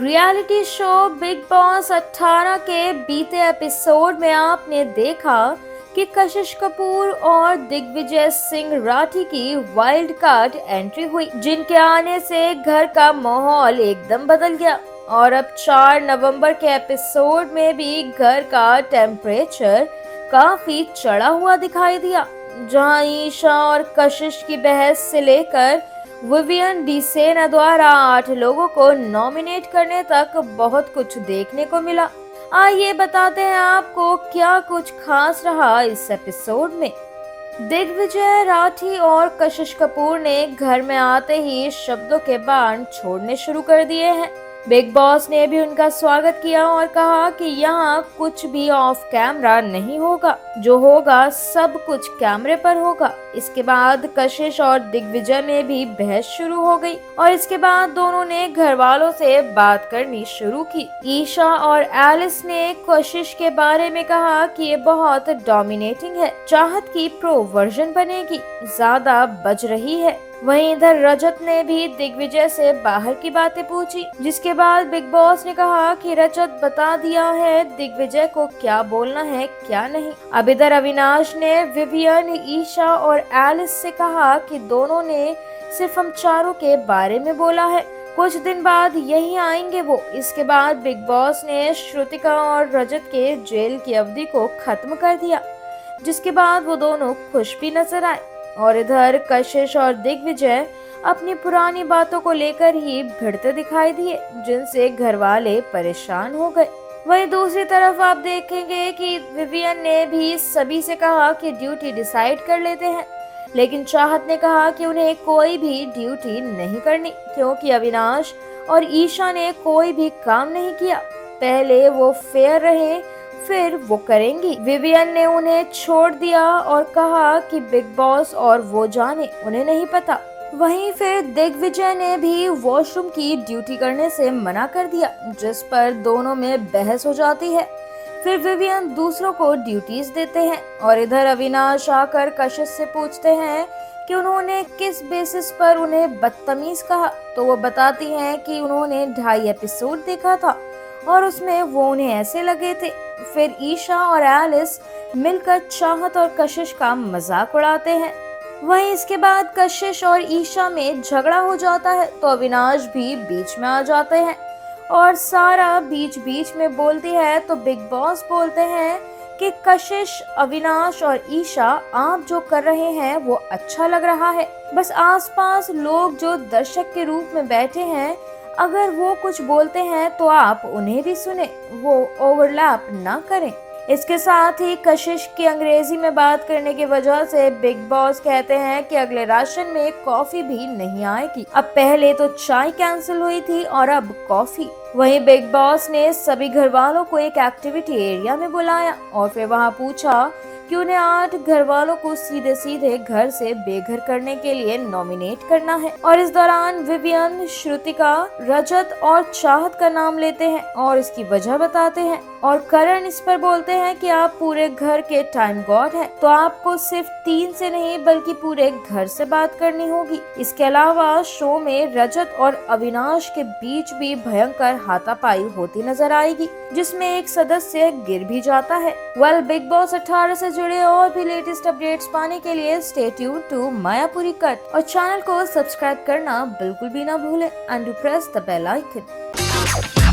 Reality show big boss 18 के बीते episode में आपने देखा कि कशिश कपूर और दिग्विजय सिंह राठी की वाइल्ड कार्ड एंट्री हुई, जिनके आने से घर का माहौल एकदम बदल गया। और अब 4 नवंबर के एपिसोड में भी घर का टेम्परेचर काफी चढ़ा हुआ दिखाई दिया, जहां ईशा और कशिश की बहस से लेकर विवियन डिसेना द्वारा 8 लोगों को नॉमिनेट करने तक बहुत कुछ देखने को मिला। आइए बताते हैं आपको क्या कुछ खास रहा इस एपिसोड में। दिग्विजय राठी और कशिश कपूर ने घर में आते ही शब्दों के बाण छोड़ने शुरू कर दिए हैं। बिग बॉस ने भी उनका स्वागत किया और कहा कि यहाँ कुछ भी ऑफ कैमरा नहीं होगा, जो होगा सब कुछ कैमरे पर होगा। इसके बाद कशिश और दिग्विजय में भी बहस शुरू हो गई और इसके बाद दोनों ने घर वालों से बात करनी शुरू की। ईशा और एलिस ने कशिश के बारे में कहा कि ये बहुत डोमिनेटिंग है, चाहत की प्रो वर्जन बनेगी, ज्यादा बज रही है। वहीं इधर रजत ने भी दिग्विजय से बाहर की बातें पूछी, जिसके बाद बिग बॉस ने कहा कि रजत बता दिया है दिग्विजय को क्या बोलना है क्या नहीं। अब इधर अविनाश ने विवियन, ईशा और एलिस से कहा कि दोनों ने सिर्फ हम चारों के बारे में बोला है, कुछ दिन बाद यही आएंगे वो। इसके बाद बिग बॉस ने श्रुतिका और रजत के जेल की अवधि को खत्म कर दिया, जिसके बाद वो दोनों खुश भी नजर आए। और इधर कशिश और दिग्विजय अपनी पुरानी बातों को लेकर ही भिड़ते दिखाई दिए, जिनसे घर वाले परेशान हो गए। वहीं दूसरी तरफ आप देखेंगे कि विवियन ने भी सभी से कहा कि ड्यूटी डिसाइड कर लेते हैं, लेकिन चाहत ने कहा कि उन्हें कोई भी ड्यूटी नहीं करनी, क्योंकि अविनाश और ईशा ने कोई भी काम नहीं किया। पहले वो फेयर रहे, फिर वो करेंगी। विवियन ने उन्हें छोड़ दिया और कहा कि बिग बॉस और वो जाने, उन्हें नहीं पता। वहीं फिर दिग्विजय ने भी वॉशरूम की ड्यूटी करने से मना कर दिया, जिस पर दोनों में बहस हो जाती है। फिर विवियन दूसरों को ड्यूटीज देते हैं और इधर अविनाश आकर कशिश से पूछते हैं कि उन्होंने किस बेसिस पर उन्हें बदतमीज कहा, तो वो बताती हैं कि उन्होंने 2.5 एपिसोड देखा था और उसमें वो उन्हें ऐसे लगे थे। फिर ईशा और एलिस मिलकर चाहत और कशिश का मजाक उड़ाते हैं। वहीं इसके बाद कशिश और ईशा में झगड़ा हो जाता है, तो अविनाश भी बीच में आ जाते हैं और सारा बीच बीच में बोलती है। तो बिग बॉस बोलते हैं कि कशिश, अविनाश और ईशा, आप जो कर रहे हैं वो अच्छा लग रहा है, बस आसपास लोग जो दर्शक के रूप में बैठे हैं, अगर वो कुछ बोलते हैं तो आप उन्हें भी सुने, वो ओवरलैप ना करें। इसके साथ ही कशिश की अंग्रेजी में बात करने की वजह से बिग बॉस कहते हैं कि अगले राशन में कॉफी भी नहीं आएगी। अब पहले तो चाय कैंसिल हुई थी और अब कॉफी। वहीं बिग बॉस ने सभी घर वालों को एक एक्टिविटी एरिया में बुलाया और फिर वहां पूछा कि उन्हें 8 घर वालों को सीधे सीधे घर से बेघर करने के लिए नॉमिनेट करना है। और इस दौरान विवियन, श्रुतिका, रजत और चाहत का नाम लेते हैं और इसकी वजह बताते हैं। और करण इस पर बोलते हैं कि आप पूरे घर के टाइम गॉड हैं, तो आपको सिर्फ 3 से नहीं बल्कि पूरे घर से बात करनी होगी। इसके अलावा शो में रजत और अविनाश के बीच भी भयंकर हाथापाई होती नजर आएगी, जिसमें एक सदस्य गिर भी जाता है। बिग बॉस 18 से जुड़े और भी लेटेस्ट अपडेट्स पाने के लिए stay tune to Mayapuri cut और चैनल को सब्सक्राइब करना बिल्कुल भी ना भूलें and press the bell icon.